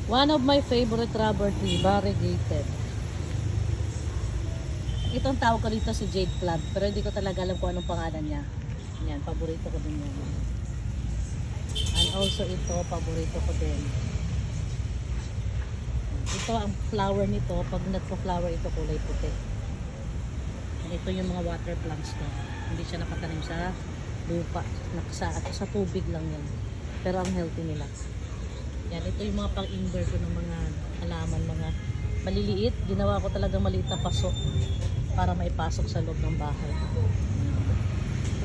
One of my favorite rubber tree, variegated. Itong tawag ko dito si Jade Plant, pero hindi ko talaga alam kung anong pangalan niya. Yan, paborito ko din yan. And also ito, paborito ko din. Ito, ang flower nito, pag nagpa-flower ito, kulay puti. And ito yung mga water plants ko. Hindi siya nakatanim sa lupa. Sa tubig lang yan. Pero ang healthy nila. Yan, ito yung mga pang-indoor ko ng mga halaman, mga maliliit. Ginawa ko talagang maliit na paso para maipasok sa loob ng bahay.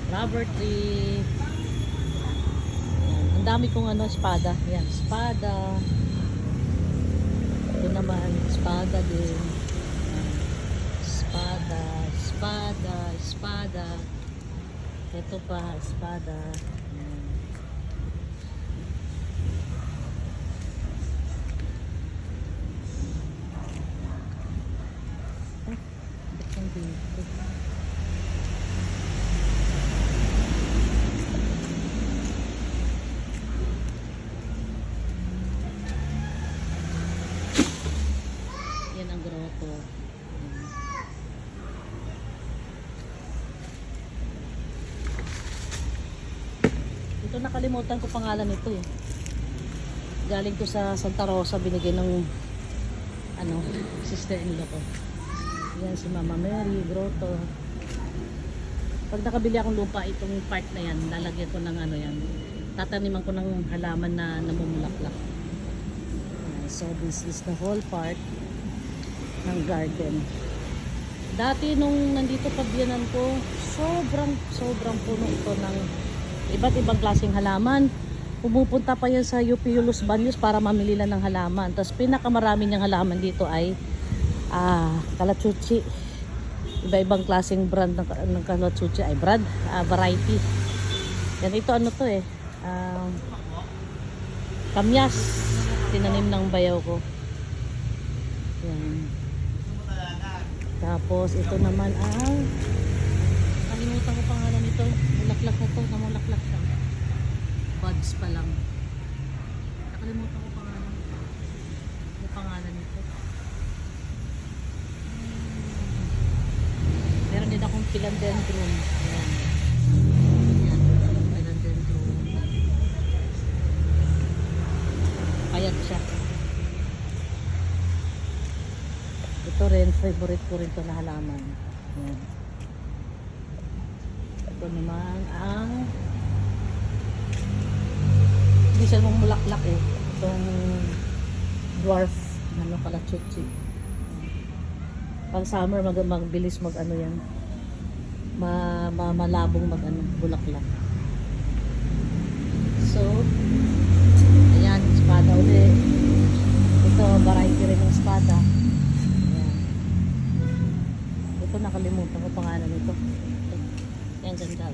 Rubber tree. Yan. Ang dami kong espada. Yan, espada. Ito naman, espada din. Yan. Espada, espada, espada. Ito pa, espada. Yan. Dito. Yan ang grotto. Ito nakalimutan ko pangalan nito eh. Galing ko sa Santa Rosa, binigay ng sister-in-law ko. Yan si Mama Mary, grotto. Pag nakabili akong lupa, itong part na yan, lalagyan ko ng yan. Tataniman ko ng halaman na namumulaklak. So this is the whole part ng garden. Dati nung nandito pagbiyanan ko, sobrang puno ito ng iba't ibang klaseng halaman. Pumupunta pa yan sa UP Los Baños para mamili lang ng halaman. Tapos pinakamarami niyang halaman dito ay kalachuchi. Iba-ibang klaseng brand ng kalachuchi ay variety. Yan, ito to kamyas, tinanim ng bayaw ko. Yan. Tapos ito naman kalimutan ko pangalan nito. Mulaklak na to, namulaklak siya. Buds pa lang. Nakalimutan ko pangalan. Ano pangalan nito? Meron din akong philodendron. Ayan. Ayan. Philodendron. Payat siya. Ito rin, favorite ko rin ito na halaman. Ayan. Ito naman ang hindi siya mong mulaklak eh. Itong dwarf kalachuchi. Pag summer magbilis yan. Malabong bulaklak. So, ayan, espada ulit. Ito, variety rin ng espada. Ayan. Ito nakalimutan ko pangalan nito. Ayan, ganda.